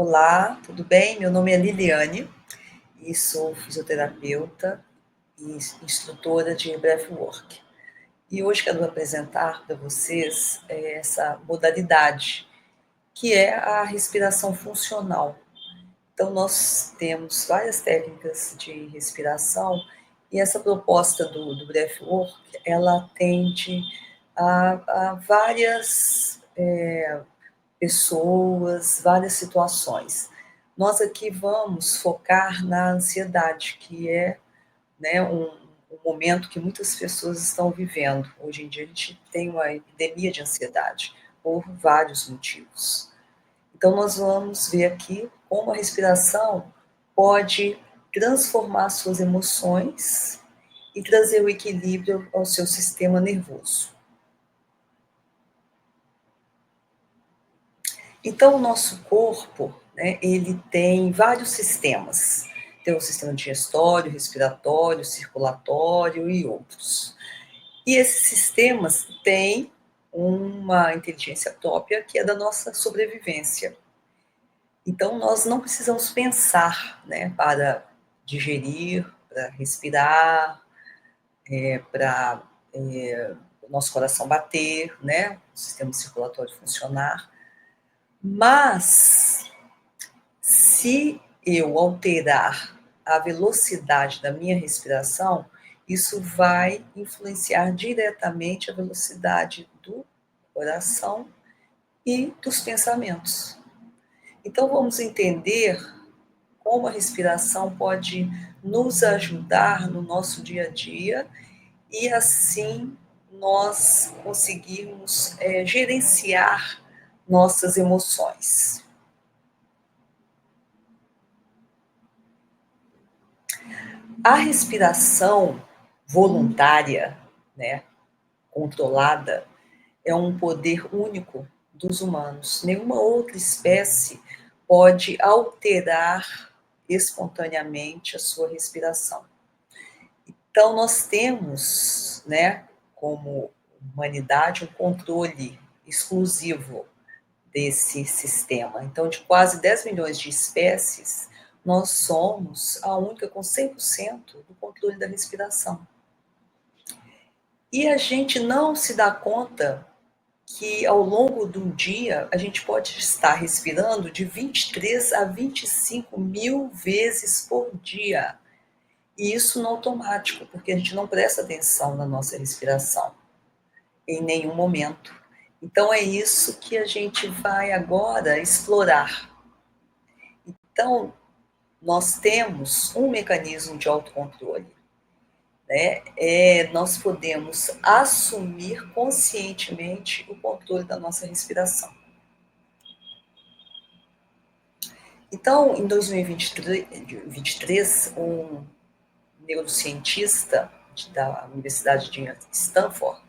Olá, tudo bem? Meu nome é Liliane e sou fisioterapeuta e instrutora de breathwork. E hoje quero apresentar para vocês essa modalidade, que é a respiração funcional. Então, nós temos várias técnicas de respiração e essa proposta do breathwork, ela atende a várias pessoas, várias situações. Nós aqui vamos focar na ansiedade, que é, né, um momento que muitas pessoas estão vivendo. Hoje em dia a gente tem uma epidemia de ansiedade, por vários motivos. Então nós vamos ver aqui como a respiração pode transformar suas emoções e trazer o equilíbrio ao seu sistema nervoso. Então, o nosso corpo, né, ele tem vários sistemas. Tem o sistema digestório, respiratório, circulatório e outros. E esses sistemas têm uma inteligência própria que é da nossa sobrevivência. Então, nós não precisamos pensar, né, para digerir, para respirar, para o nosso coração bater, né, o sistema circulatório funcionar. Mas se eu alterar a velocidade da minha respiração, isso vai influenciar diretamente a velocidade do coração e dos pensamentos. Então, vamos entender como a respiração pode nos ajudar no nosso dia a dia e, assim, nós conseguirmos gerenciar nossas emoções. A respiração voluntária, né, controlada, é um poder único dos humanos. Nenhuma outra espécie pode alterar espontaneamente a sua respiração. Então, nós temos, né, como humanidade, um controle exclusivo desse sistema. Então, de quase 10 milhões de espécies, nós somos a única com 100% do controle da respiração. E a gente não se dá conta que ao longo do dia a gente pode estar respirando de 23 a 25 mil vezes por dia. E isso no automático, porque a gente não presta atenção na nossa respiração em nenhum momento. Então é isso que a gente vai agora explorar. Então, nós temos um mecanismo de autocontrole, né? Nós podemos assumir conscientemente o controle da nossa respiração. Então, em 2023, um neurocientista da Universidade de Stanford,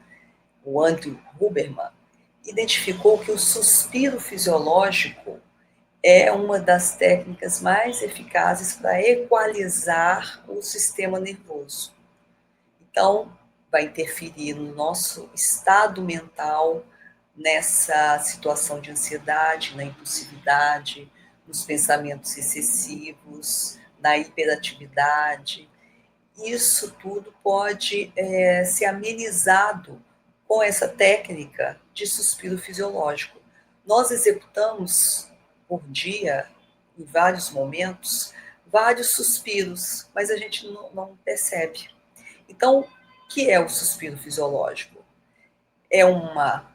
o Andrew Huberman, identificou que o suspiro fisiológico é uma das técnicas mais eficazes para equalizar o sistema nervoso. Então, vai interferir no nosso estado mental, nessa situação de ansiedade, na impulsividade, nos pensamentos excessivos, na hiperatividade. Isso tudo pode ser amenizado com essa técnica de suspiro fisiológico. Nós executamos por dia, em vários momentos, vários suspiros, mas a gente não percebe. Então, o que é o suspiro fisiológico? É uma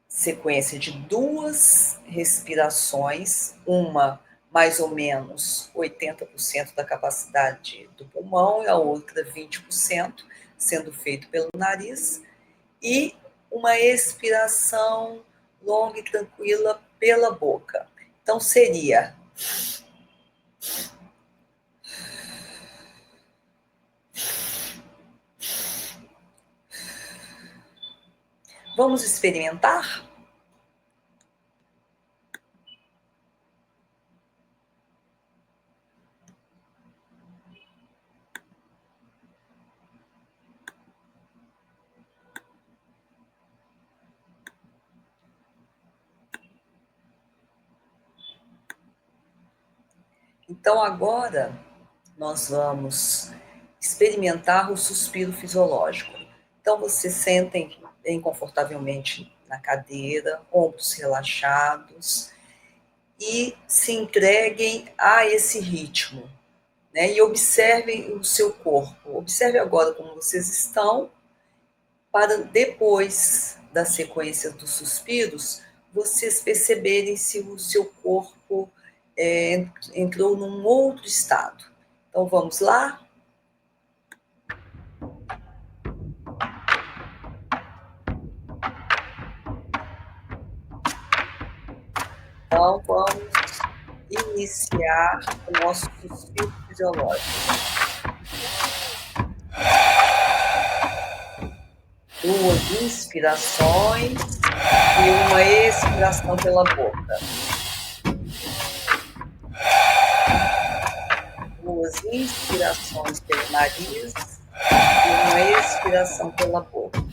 sequência de duas respirações, uma mais ou menos 80% da capacidade do pulmão e a outra 20%, sendo feito pelo nariz, e uma expiração longa e tranquila pela boca. Então seria vamos experimentar? Então, agora, nós vamos experimentar o suspiro fisiológico. Então, vocês sentem bem confortavelmente na cadeira, ombros relaxados, e se entreguem a esse ritmo, né? E observem o seu corpo. Observe agora como vocês estão, para depois da sequência dos suspiros, vocês perceberem se o seu corpo entrou num outro estado. Então vamos lá? Então vamos iniciar o nosso suspiro fisiológico. 2 inspirações e uma expiração pela boca. 2 inspirações pelo nariz e uma expiração pela boca.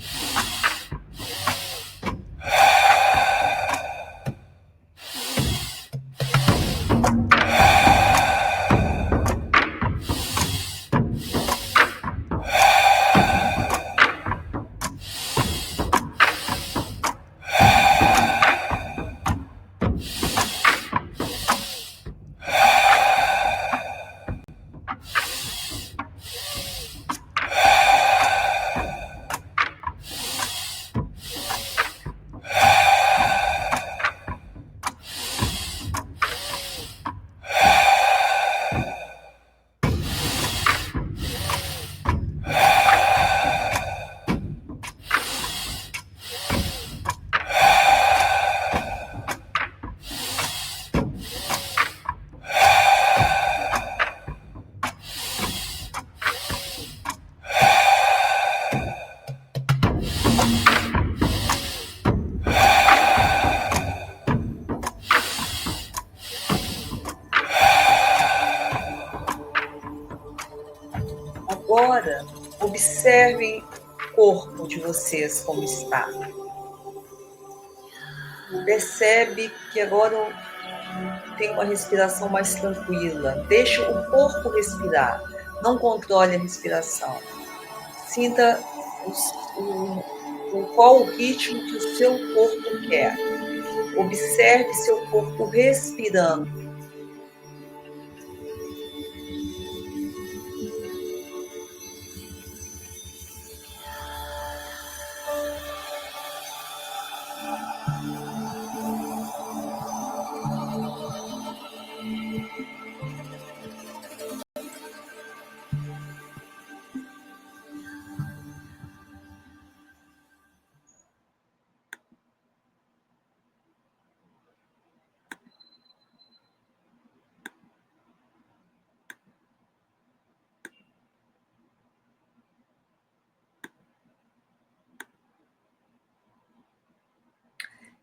Agora, observem o corpo de vocês como está. Percebe que agora tem uma respiração mais tranquila. Deixe o corpo respirar. Não controle a respiração. Sinta qual o ritmo que o seu corpo quer. Observe seu corpo respirando.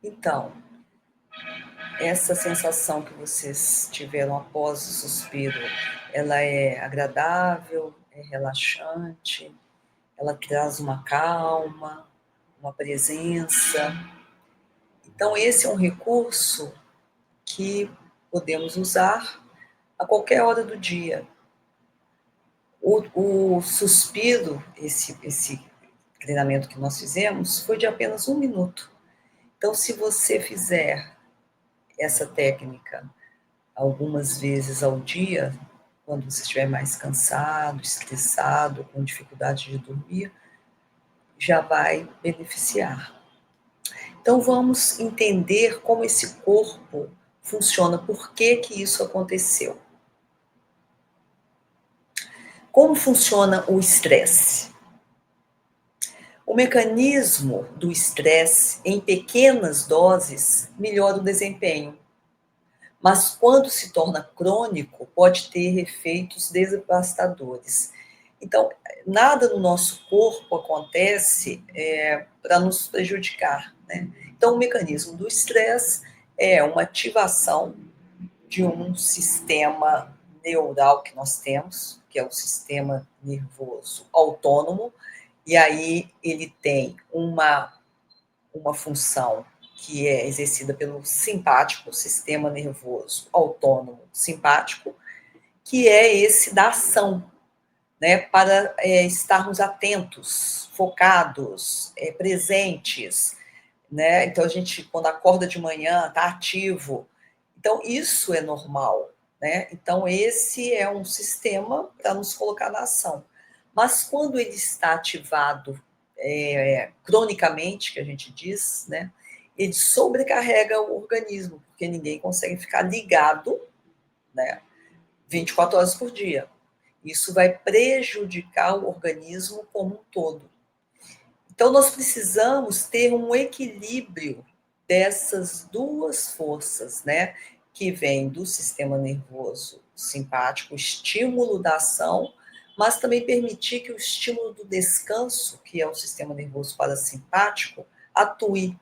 Então, essa sensação que vocês tiveram após o suspiro, ela é agradável, é relaxante, ela traz uma calma, uma presença. Então, esse é um recurso que podemos usar a qualquer hora do dia. O suspiro, esse treinamento que nós fizemos, foi de apenas 1 minuto. Então, se você fizer essa técnica algumas vezes ao dia, quando você estiver mais cansado, estressado, com dificuldade de dormir, já vai beneficiar. Então vamos entender como esse corpo funciona, por que que isso aconteceu. Como funciona o estresse? O mecanismo do estresse, em pequenas doses, melhora o desempenho. Mas quando se torna crônico, pode ter efeitos devastadores. Então, nada no nosso corpo acontece para nos prejudicar, né? Então, o mecanismo do estresse é uma ativação de um sistema neural que nós temos, que é o sistema nervoso autônomo, e aí ele tem uma função que é exercida pelo simpático, sistema nervoso autônomo simpático, que é esse da ação, né, para estarmos atentos, focados, presentes, né? Então a gente, quando acorda de manhã, está ativo. Então isso é normal, né? Então esse é um sistema para nos colocar na ação. Mas quando ele está ativado cronicamente, que a gente diz, né? Ele sobrecarrega o organismo, porque ninguém consegue ficar ligado, né? 24 horas por dia. Isso vai prejudicar o organismo como um todo. Então, nós precisamos ter um equilíbrio dessas duas forças, né? Que vem do sistema nervoso simpático, o estímulo da ação, mas também permitir que o estímulo do descanso, que é o sistema nervoso parasimpático, atue.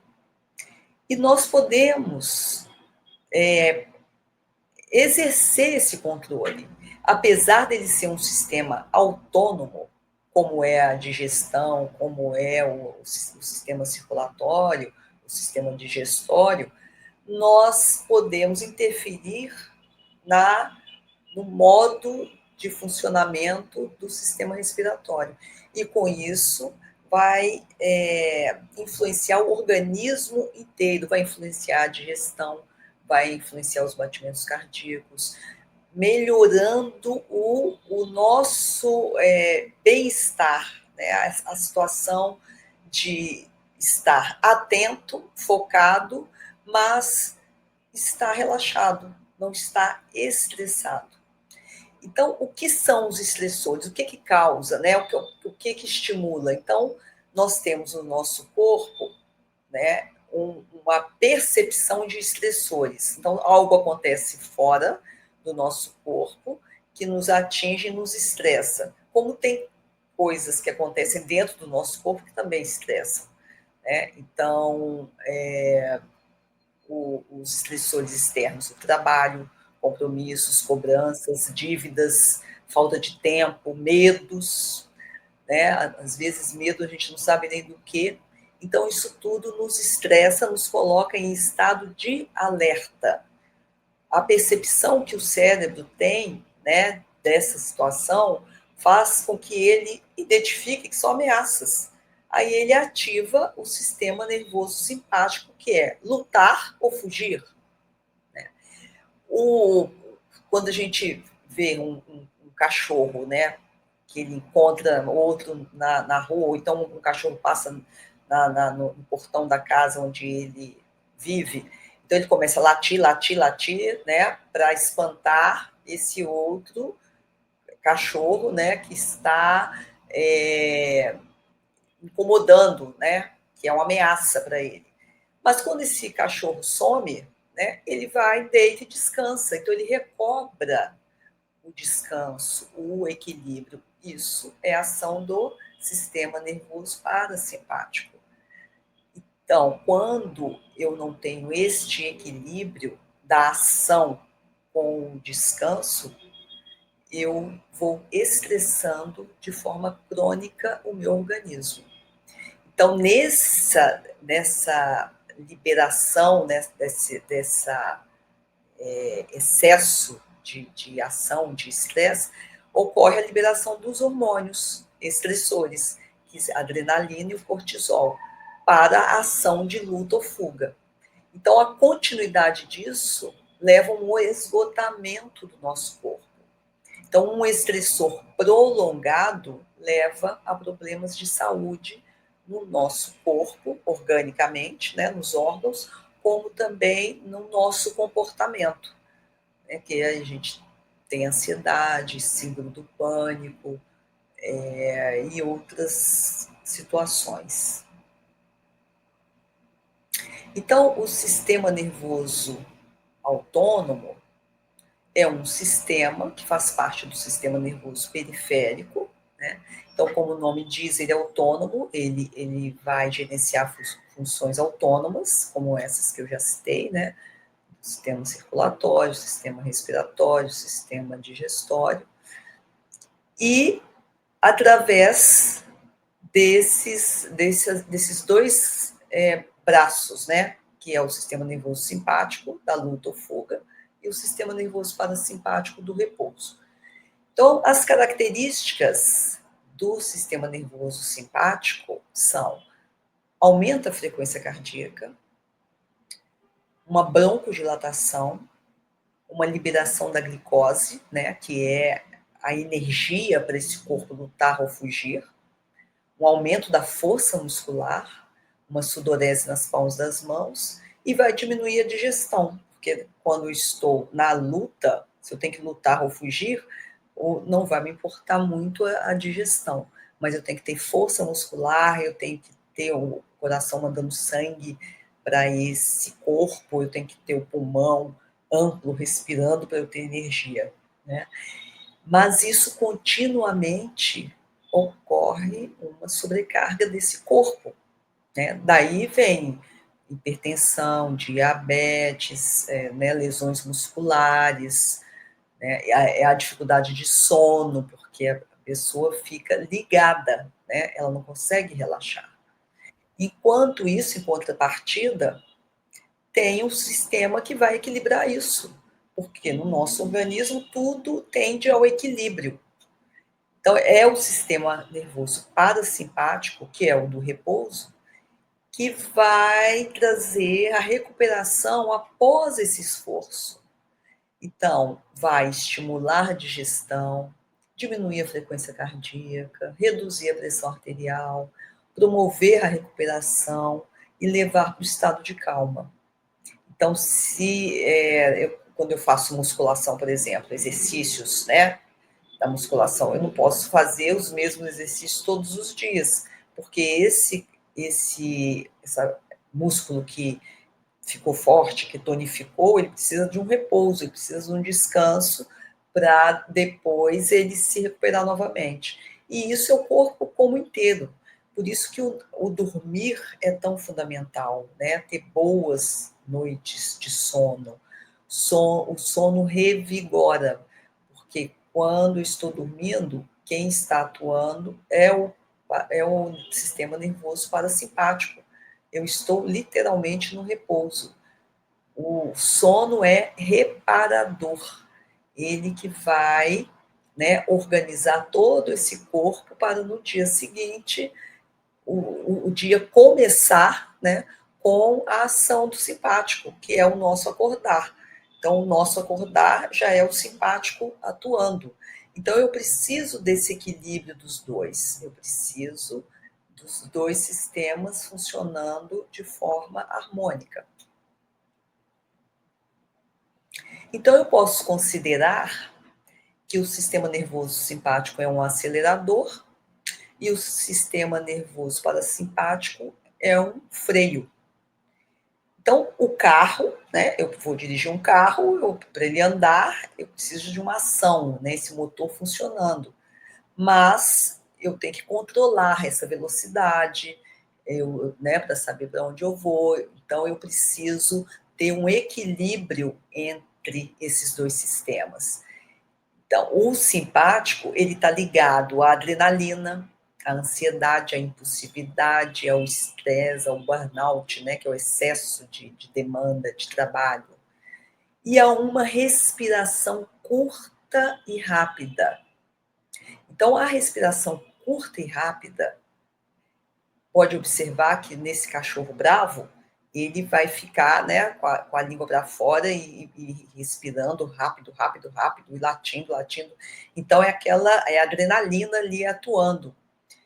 E nós podemos exercer esse controle. Apesar dele ser um sistema autônomo, como é a digestão, como é o sistema circulatório, o sistema digestório, nós podemos interferir no modo de funcionamento do sistema respiratório. E com isso vai influenciar o organismo inteiro, vai influenciar a digestão, vai influenciar os batimentos cardíacos, melhorando o nosso bem-estar, né? A situação de estar atento, focado, mas estar relaxado, não estar estressado. Então, o que são os estressores? O que causa, né? O que estimula? Então, nós temos no nosso corpo, né, uma percepção de estressores. Então, algo acontece fora do nosso corpo que nos atinge e nos estressa. Como tem coisas que acontecem dentro do nosso corpo que também estressam, né? Então, os estressores externos, o trabalho, compromissos, cobranças, dívidas, falta de tempo, medos, né? Às vezes medo a gente não sabe nem do que. Então isso tudo nos estressa, nos coloca em estado de alerta. A percepção que o cérebro tem, né, dessa situação faz com que ele identifique que são ameaças. Aí ele ativa o sistema nervoso simpático, que é lutar ou fugir. Quando a gente vê um cachorro, né, que ele encontra outro na rua, ou então um cachorro passa no portão da casa onde ele vive, então ele começa a latir, latir, latir, né, para espantar esse outro cachorro, né, que está incomodando, né, que é uma ameaça para ele. Mas quando esse cachorro some, né, ele vai, deita e descansa. Então ele recobra o descanso, o equilíbrio. Isso é a ação do sistema nervoso parasimpático. Então, quando eu não tenho este equilíbrio da ação com o descanso, eu vou estressando de forma crônica o meu organismo. Então, nessa liberação, né, dessa excesso de ação, de estresse, ocorre a liberação dos hormônios estressores, que é a adrenalina e o cortisol, para a ação de luta ou fuga. Então, a continuidade disso leva a um esgotamento do nosso corpo. Então, um estressor prolongado leva a problemas de saúde no nosso corpo, organicamente, né, nos órgãos, como também no nosso comportamento, né, que a gente tem ansiedade, síndrome do pânico e outras situações. Então, o sistema nervoso autônomo é um sistema que faz parte do sistema nervoso periférico, né? Então, como o nome diz, ele é autônomo, ele vai gerenciar funções autônomas, como essas que eu já citei, né? Sistema circulatório, sistema respiratório, sistema digestório, e através desses dois braços, né? Que é o sistema nervoso simpático, da luta ou fuga, e o sistema nervoso parasimpático do repouso. Então, as características do sistema nervoso simpático são: aumenta a frequência cardíaca, uma broncodilatação, uma liberação da glicose, né, que é a energia para esse corpo lutar ou fugir, um aumento da força muscular, uma sudorese nas palmas das mãos, e vai diminuir a digestão, porque quando eu estou na luta, se eu tenho que lutar ou fugir, não vai me importar muito a digestão, mas eu tenho que ter força muscular, eu tenho que ter o coração mandando sangue para esse corpo, eu tenho que ter o pulmão amplo, respirando para eu ter energia, né? Mas isso continuamente ocorre uma sobrecarga desse corpo, né? Daí vem hipertensão, diabetes, né, lesões musculares, né, é a dificuldade de sono, porque a pessoa fica ligada, né, ela não consegue relaxar. Enquanto isso, em contrapartida, tem um sistema que vai equilibrar isso, porque no nosso organismo tudo tende ao equilíbrio. Então, é o sistema nervoso parasimpático, que é o do repouso, que vai trazer a recuperação após esse esforço. Então, vai estimular a digestão, diminuir a frequência cardíaca, reduzir a pressão arterial, promover a recuperação e levar para o estado de calma. Então, quando eu faço musculação, por exemplo, exercícios, né, da musculação, eu não posso fazer os mesmos exercícios todos os dias, porque esse músculo que ficou forte, que tonificou, ele precisa de um repouso, ele precisa de um descanso para depois ele se recuperar novamente. E isso é o corpo como inteiro. Por isso que o dormir é tão fundamental, né? Ter boas noites de sono. O sono revigora, porque quando estou dormindo, quem está atuando é o sistema nervoso parasimpático. Eu estou literalmente no repouso. O sono é reparador, ele que vai, né, organizar todo esse corpo para no dia seguinte o dia começar, né, com a ação do simpático, que é o nosso acordar. Então, o nosso acordar já é o simpático atuando. Então, eu preciso desse equilíbrio dos dois. Eu preciso dos dois sistemas funcionando de forma harmônica. Então, eu posso considerar que o sistema nervoso simpático é um acelerador e o sistema nervoso parasimpático é um freio. Então, o carro, né, eu vou dirigir um carro, para ele andar, eu preciso de uma ação, né, esse motor funcionando. Mas eu tenho que controlar essa velocidade, né, para saber para onde eu vou. Então, eu preciso ter um equilíbrio entre esses dois sistemas. Então, o simpático, ele está ligado à adrenalina, à ansiedade, à impulsividade, ao estresse, ao burnout, né, que é o excesso de demanda, de trabalho, e a uma respiração curta e rápida. Então, a respiração curta e rápida, pode observar que nesse cachorro bravo, ele vai ficar, né, com a língua para fora e respirando rápido, rápido, rápido, e latindo, latindo. Então, é a adrenalina ali atuando.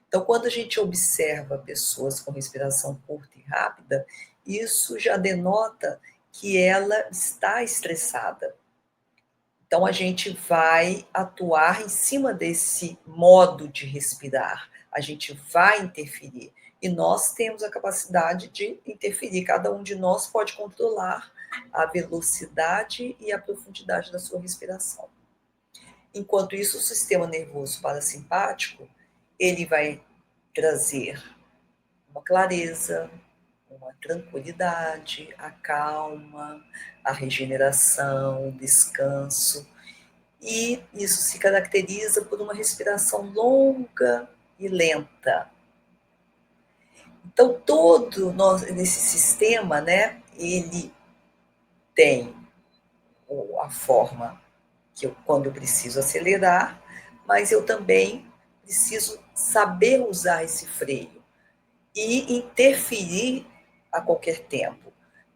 Então, quando a gente observa pessoas com respiração curta e rápida, isso já denota que ela está estressada. Então, a gente vai atuar em cima desse modo de respirar, a gente vai interferir. E nós temos a capacidade de interferir, cada um de nós pode controlar a velocidade e a profundidade da sua respiração. Enquanto isso, o sistema nervoso parasimpático, ele vai trazer uma clareza, uma tranquilidade, a calma, a regeneração, o descanso. E isso se caracteriza por uma respiração longa e lenta. Então, todo nesse sistema, né, ele tem a forma que quando eu preciso acelerar, mas eu também preciso saber usar esse freio e interferir a qualquer tempo.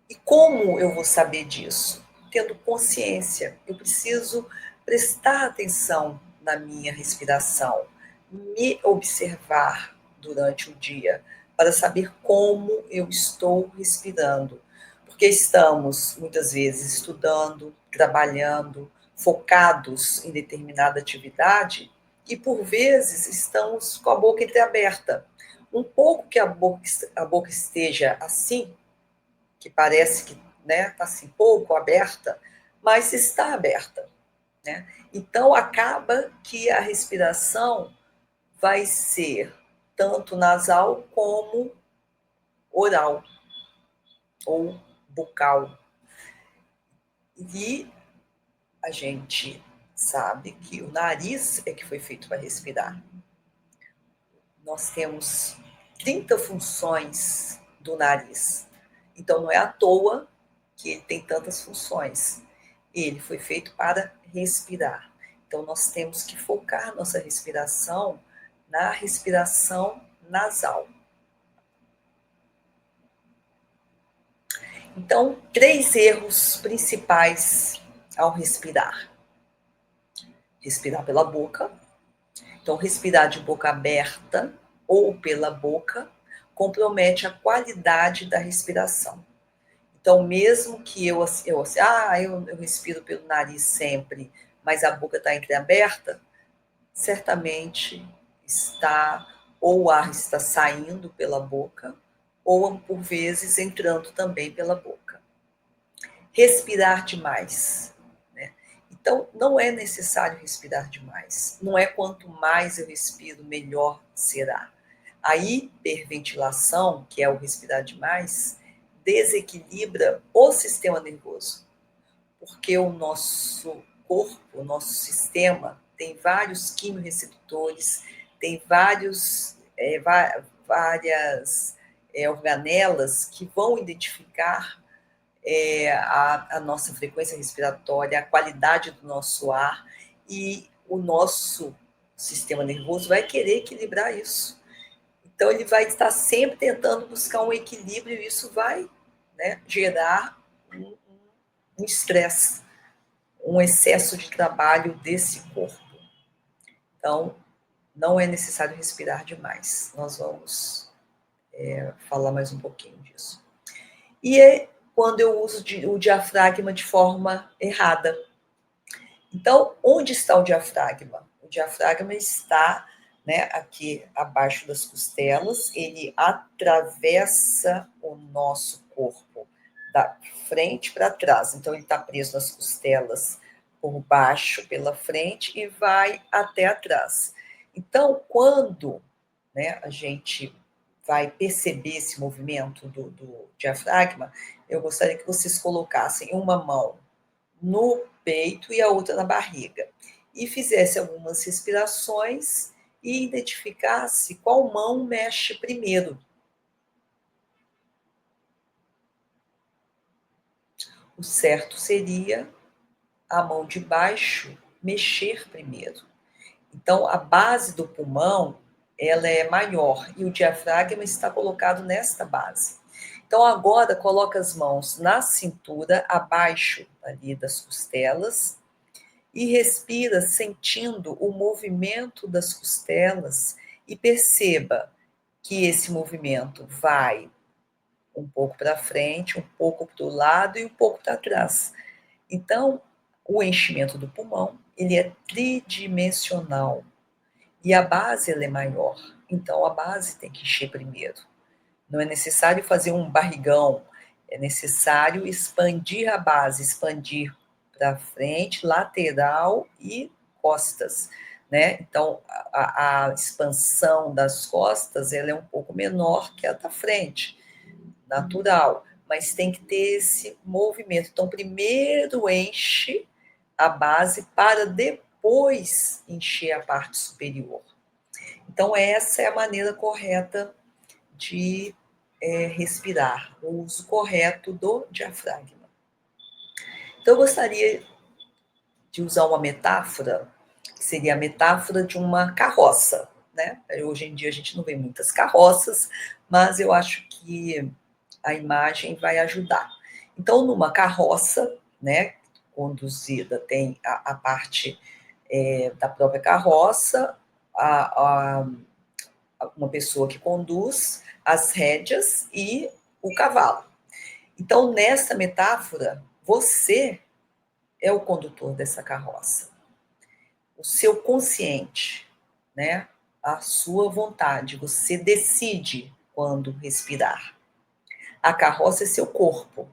E como eu vou saber disso? Tendo consciência. Eu preciso prestar atenção na minha respiração, me observar durante o dia, para saber como eu estou respirando. Porque estamos, muitas vezes, estudando, trabalhando, focados em determinada atividade e, por vezes, estamos com a boca entreaberta. Um pouco que a boca esteja assim, que parece que, né, está assim, pouco aberta, mas está aberta, né? Então, acaba que a respiração vai ser tanto nasal como oral ou bucal. E a gente sabe que o nariz é que foi feito para respirar. Nós temos 30 funções do nariz. Então, não é à toa que ele tem tantas funções. Ele foi feito para respirar. Então, nós temos que focar nossa respiração na respiração nasal. Então, 3 erros principais ao respirar. Respirar pela boca. Então, respirar de boca aberta ou pela boca compromete a qualidade da respiração. Então, mesmo que eu respiro pelo nariz sempre, mas a boca está entreaberta, certamente está, ou o ar está saindo pela boca, ou por vezes entrando também pela boca. Respirar demais, né? Então, não é necessário respirar demais. Não é quanto mais eu respiro, melhor será. A hiperventilação, que é o respirar demais, desequilibra o sistema nervoso, porque o nosso corpo, o nosso sistema, tem vários quimiorreceptores, tem várias organelas que vão identificar a nossa frequência respiratória, a qualidade do nosso ar, e o nosso sistema nervoso vai querer equilibrar isso. Então, ele vai estar sempre tentando buscar um equilíbrio e isso vai, né, gerar um estresse, um excesso de trabalho desse corpo. Então, não é necessário respirar demais. Nós vamos falar mais um pouquinho disso. E é quando eu uso o diafragma de forma errada. Então, onde está o diafragma? O diafragma está, né, aqui abaixo das costelas, ele atravessa o nosso corpo da frente para trás. Então, ele está preso nas costelas por baixo, pela frente e vai até atrás. Então, quando, né, a gente vai perceber esse movimento do diafragma, eu gostaria que vocês colocassem uma mão no peito e a outra na barriga. E fizesse algumas respirações e identificasse qual mão mexe primeiro. O certo seria a mão de baixo mexer primeiro. Então, a base do pulmão, ela é maior e o diafragma está colocado nesta base. Então, agora, coloca as mãos na cintura, abaixo ali das costelas, e respira sentindo o movimento das costelas e perceba que esse movimento vai um pouco para frente, um pouco para o lado e um pouco para trás. Então, o enchimento do pulmão, ele é tridimensional e a base ela é maior. Então, a base tem que encher primeiro. Não é necessário fazer um barrigão, é necessário expandir a base, expandir para frente, lateral e costas, né? Então, a expansão das costas, ela é um pouco menor que a da frente, natural, mas tem que ter esse movimento. Então, primeiro enche a base para depois encher a parte superior. Então, essa é a maneira correta de respirar, o uso correto do diafragma. Então, eu gostaria de usar uma metáfora seria a metáfora de uma carroça, né? Hoje em dia a gente não vê muitas carroças, mas eu acho que a imagem vai ajudar. Então, numa carroça, né, conduzida, tem a parte da própria carroça, a, a, uma pessoa que conduz, as rédeas e o cavalo. Então, nessa metáfora, você é o condutor dessa carroça. O seu consciente, né? A sua vontade, você decide quando respirar. A carroça é seu corpo,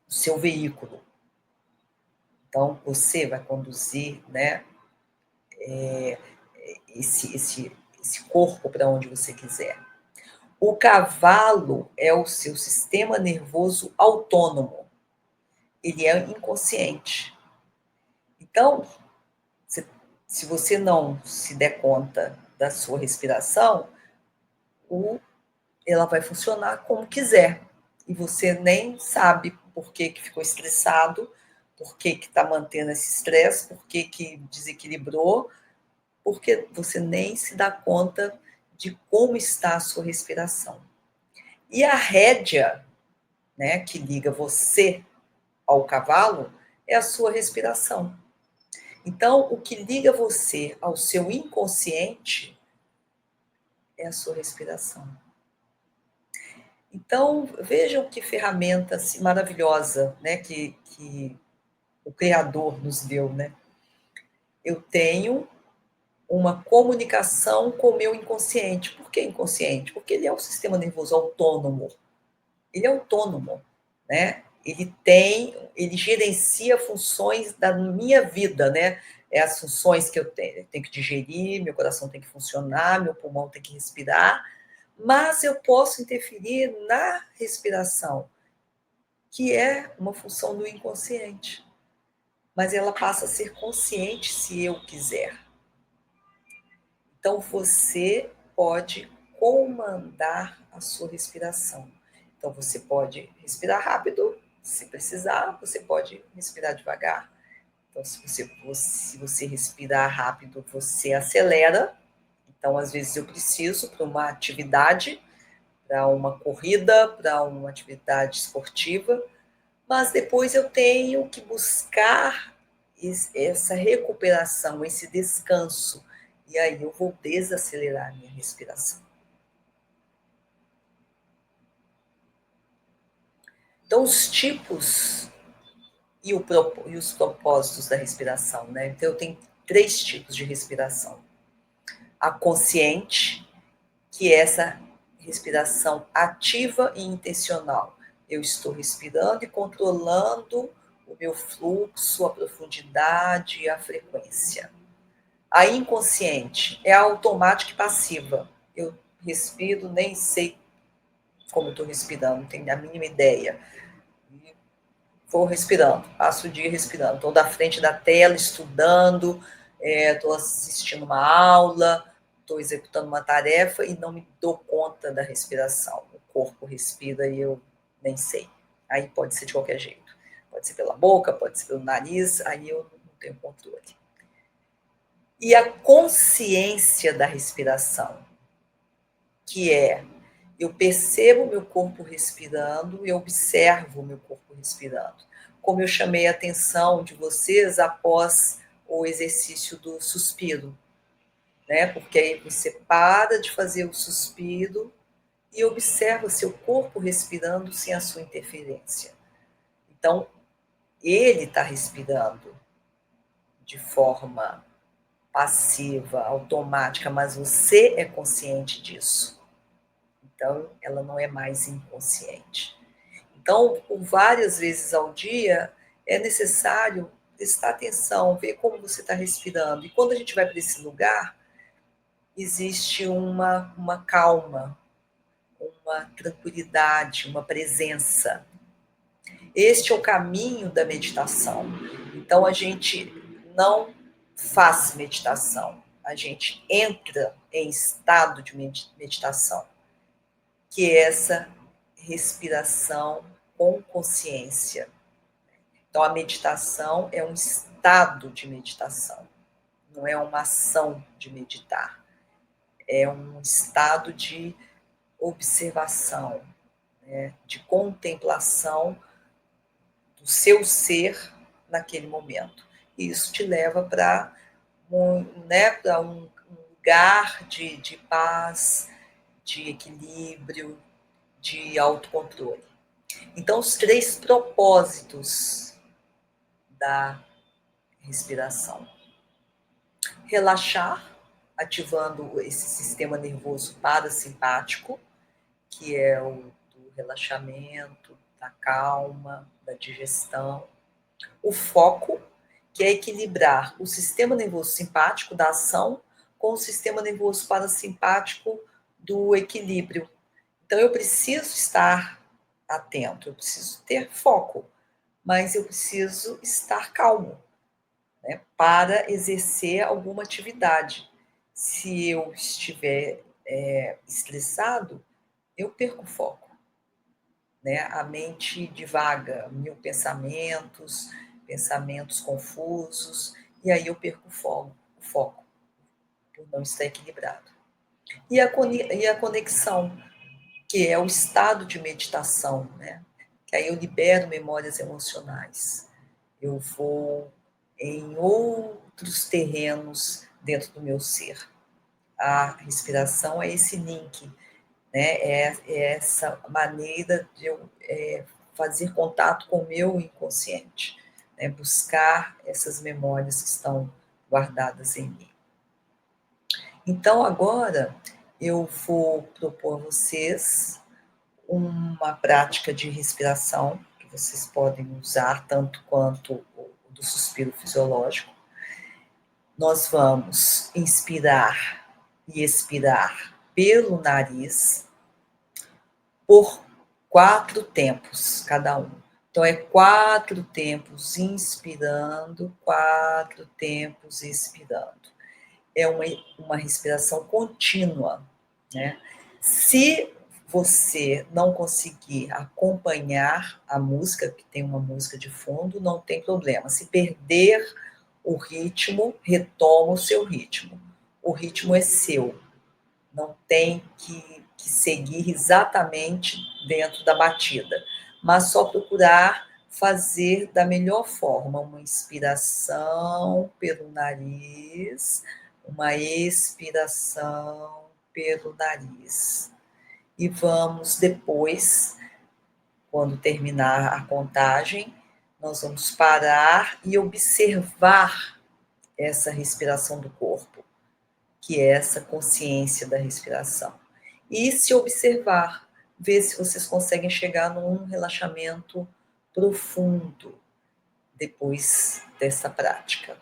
o seu veículo. Então, você vai conduzir, né, esse corpo para onde você quiser. O cavalo é o seu sistema nervoso autônomo. Ele é inconsciente. Então, se você não se der conta da sua respiração, ela vai funcionar como quiser. E você nem sabe por que ficou estressado, por que está mantendo esse estresse, por que desequilibrou, porque você nem se dá conta de como está a sua respiração. E a rédea, né, que liga você ao cavalo, é a sua respiração. Então, o que liga você ao seu inconsciente é a sua respiração. Então, vejam que ferramenta assim, maravilhosa, né, que o Criador nos deu, né? Eu tenho uma comunicação com o meu inconsciente. Por que inconsciente? Porque ele é um sistema nervoso autônomo. Ele é autônomo, né? Ele gerencia funções da minha vida, né? É as funções que eu tenho que digerir, meu coração tem que funcionar, meu pulmão tem que respirar, mas eu posso interferir na respiração, que é uma função do inconsciente. Mas ela passa a ser consciente se eu quiser. Então você pode comandar a sua respiração. Então você pode respirar rápido, se precisar, você pode respirar devagar. Então se você respirar rápido, você acelera. Então às vezes eu preciso para uma atividade, para uma corrida, para uma atividade esportiva, mas depois eu tenho que buscar essa recuperação, esse descanso. E aí eu vou desacelerar a minha respiração. Então, os tipos e os propósitos da respiração, né? Então, eu tenho 3 tipos de respiração. A consciente, que é essa respiração ativa e intencional. Eu estou respirando e controlando o meu fluxo, a profundidade e a frequência. A inconsciente é a automática e passiva. Eu respiro, nem sei como eu estou respirando, não tenho a mínima ideia. Vou respirando, passo o dia respirando. Estou da frente da tela, estudando, estou assistindo uma aula, estou executando uma tarefa e não me dou conta da respiração. O corpo respira e eu nem sei. Aí pode ser de qualquer jeito. Pode ser pela boca, pode ser pelo nariz, aí eu não tenho controle. E a consciência da respiração, que é eu percebo o meu corpo respirando, eu observo o meu corpo respirando. Como eu chamei a atenção de vocês após o exercício do suspiro, né? Porque aí você para de fazer o suspiro e observa seu corpo respirando sem a sua interferência. Então, ele está respirando de forma passiva, automática, mas você é consciente disso. Então, ela não é mais inconsciente. Então, por várias vezes ao dia, é necessário prestar atenção, ver como você está respirando. E quando a gente vai para esse lugar, existe uma calma, uma tranquilidade, uma presença. Este é o caminho da meditação. Então, a gente não faz meditação, a gente entra em estado de meditação, que é essa respiração com consciência. Então, a meditação é um estado de meditação, não é uma ação de meditar, é um estado de observação, né, de contemplação do seu ser naquele momento. E isso te leva para né, um lugar de paz, de equilíbrio, de autocontrole. Então, os 3 propósitos da respiração: relaxar, ativando esse sistema nervoso parasimpático, que é o do relaxamento, da calma, da digestão. O foco, que é equilibrar o sistema nervoso simpático da ação com o sistema nervoso parasimpático do equilíbrio. Então, eu preciso estar atento, eu preciso ter foco, mas eu preciso estar calmo, né, para exercer alguma atividade. Se eu estiver estressado, eu perco o foco, né? A mente divaga, 1000 pensamentos, pensamentos confusos, e aí eu perco o foco, por não estar equilibrado. E a conexão, que é o estado de meditação, né? Que aí eu libero memórias emocionais. Eu vou em outros terrenos dentro do meu ser. A respiração é esse link, né? É essa maneira de eu fazer contato com o meu inconsciente, né? Buscar essas memórias que estão guardadas em mim. Então, agora, eu vou propor a vocês uma prática de respiração, que vocês podem usar tanto quanto o do suspiro fisiológico. Nós vamos inspirar e expirar pelo nariz por 4 tempos cada um. Então, é 4 tempos inspirando, 4 tempos expirando. É uma respiração contínua, né? Se você não conseguir acompanhar a música, que tem uma música de fundo, não tem problema. Se perder o ritmo, retoma o seu ritmo. O ritmo é seu. Não tem que seguir exatamente dentro da batida, mas só procurar fazer da melhor forma uma inspiração pelo nariz, uma expiração pelo nariz. E vamos depois, quando terminar a contagem, nós vamos parar e observar essa respiração do corpo, que é essa consciência da respiração. E se observar, ver se vocês conseguem chegar num relaxamento profundo depois dessa prática.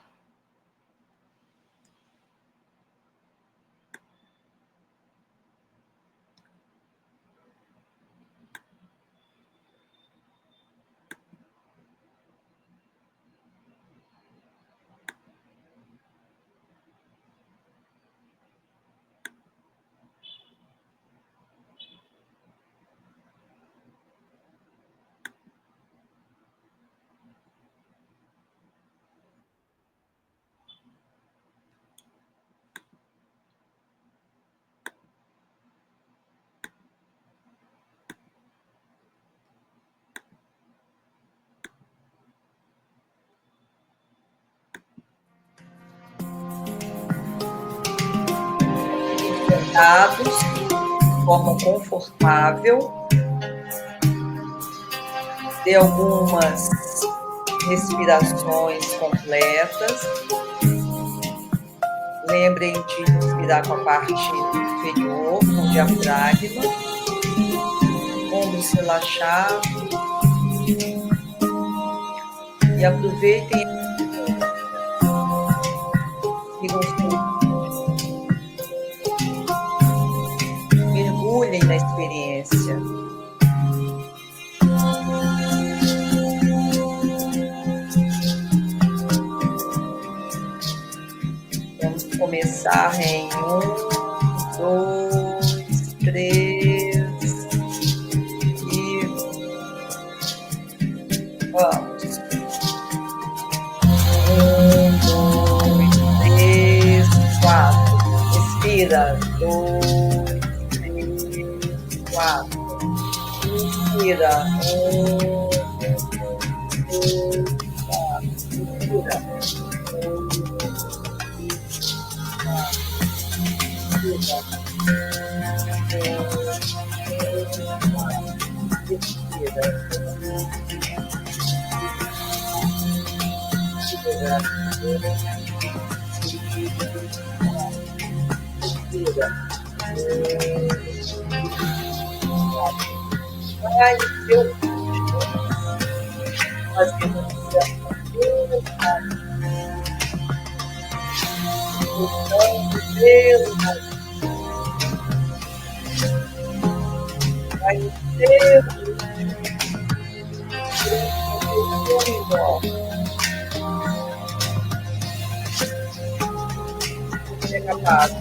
Sentados, de forma confortável, dê algumas respirações completas. Lembrem de respirar com a parte inferior, com o diafragma, ombros relaxados, e aproveitem mergulhem na experiência. Vamos começar em 1, 2, 3 e vamos. 1, 2, 3 Inspira, 2, 3, 4. Inspira, 2, 4. Inspira, 2, vai no seu ritmo, fazendo respiração pelo nariz, soltando pelo nariz. Vai no seu ritmo, você é capaz.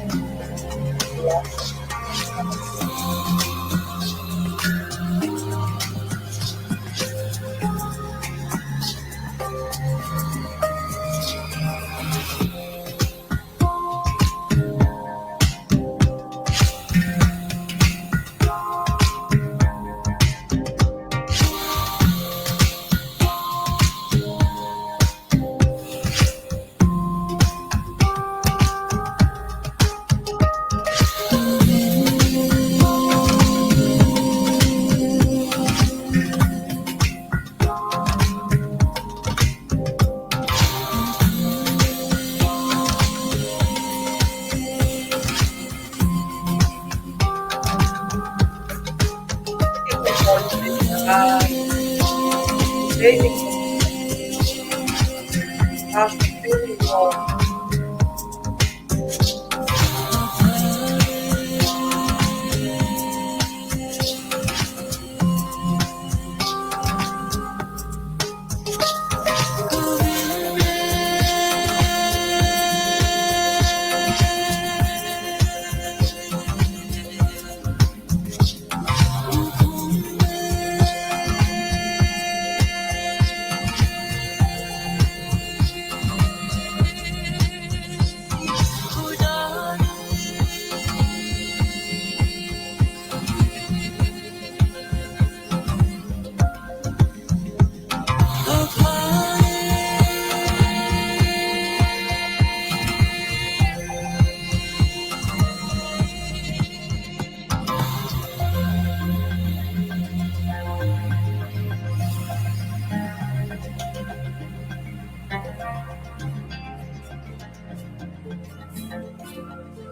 Faça pelo nome.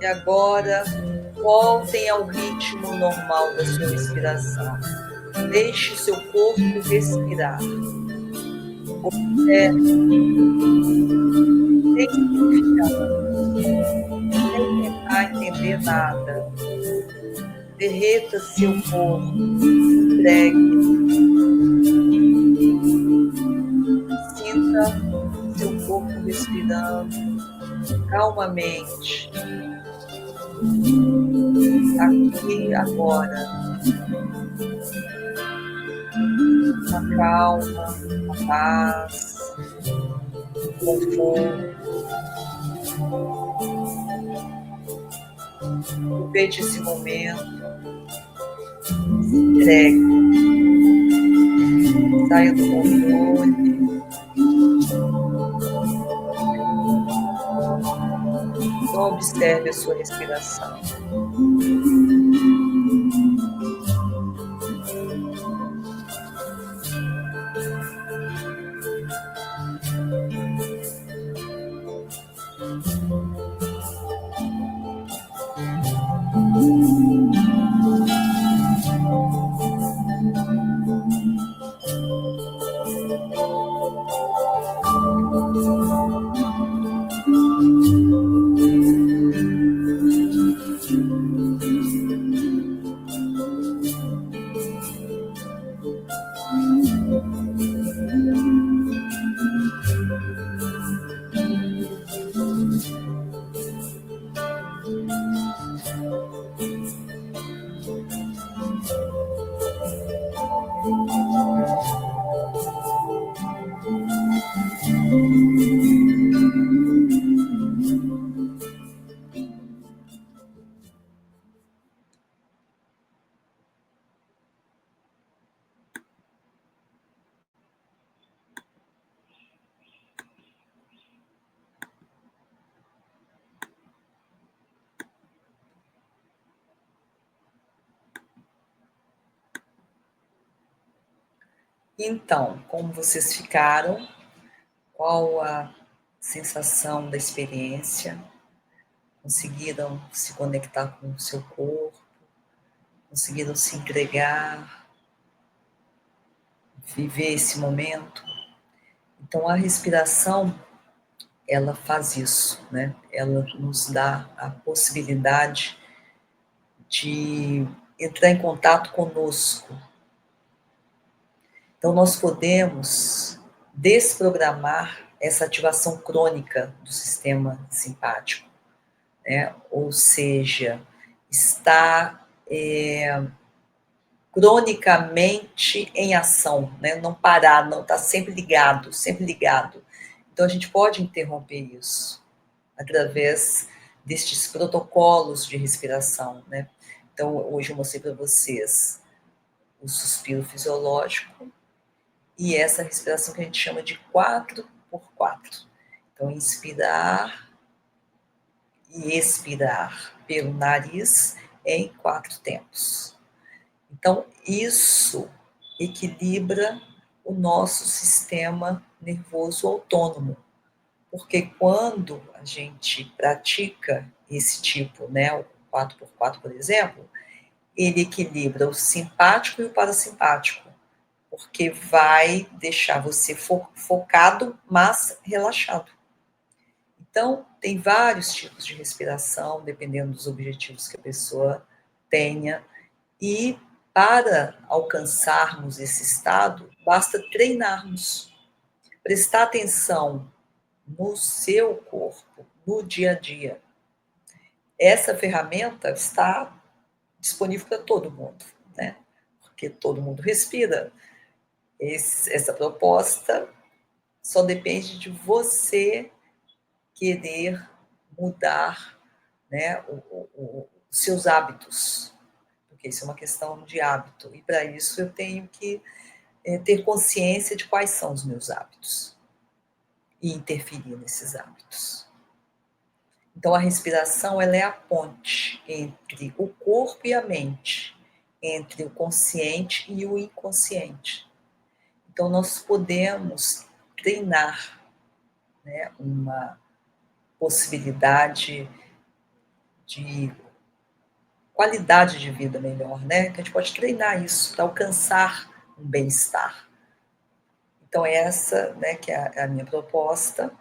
E agora, voltem ao ritmo normal da sua respiração. Deixe seu corpo respirar. Observe, sem tentar entender nada. Derreta seu corpo, entregue. Sinta seu corpo respirando calmamente. Aqui agora, a calma, a paz, o conforto. Aproveite esse momento, se entregue, saia do controle. Só observe a sua respiração. Então, como vocês ficaram? Qual a sensação da experiência? Conseguiram se conectar com o seu corpo? Conseguiram se entregar? Viver esse momento? Então, a respiração, ela faz isso, né? Ela nos dá a possibilidade de entrar em contato conosco. Então, nós podemos desprogramar essa ativação crônica do sistema simpático, né? Ou seja, está cronicamente em ação, né? Não parar, não está sempre ligado, sempre ligado. Então, a gente pode interromper isso através destes protocolos de respiração, né? Então, hoje eu mostrei para vocês o suspiro fisiológico e essa respiração que a gente chama de 4x4. Então, inspirar e expirar pelo nariz em 4 tempos. Então, isso equilibra o nosso sistema nervoso autônomo, porque quando a gente pratica esse tipo, né, o 4x4, por exemplo, ele equilibra o simpático e o parasimpático, porque vai deixar você focado, mas relaxado. Então, tem vários tipos de respiração, dependendo dos objetivos que a pessoa tenha, e para alcançarmos esse estado, basta treinarmos, prestar atenção no seu corpo, no dia a dia. Essa ferramenta está disponível para todo mundo, né? Porque todo mundo respira. Essa proposta só depende de você querer mudar, né, os seus hábitos, porque isso é uma questão de hábito, e para isso eu tenho que ter consciência de quais são os meus hábitos e interferir nesses hábitos. Então, a respiração ela é a ponte entre o corpo e a mente, entre o consciente e o inconsciente. Então, nós podemos treinar, né, uma possibilidade de qualidade de vida melhor, né? Que a gente pode treinar isso para alcançar um bem-estar. Então, essa, né, que é a minha proposta,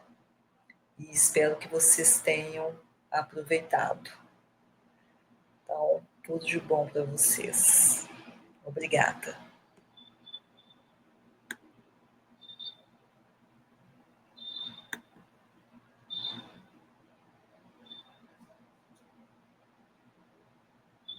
e espero que vocês tenham aproveitado. Então, tudo de bom para vocês. Obrigada.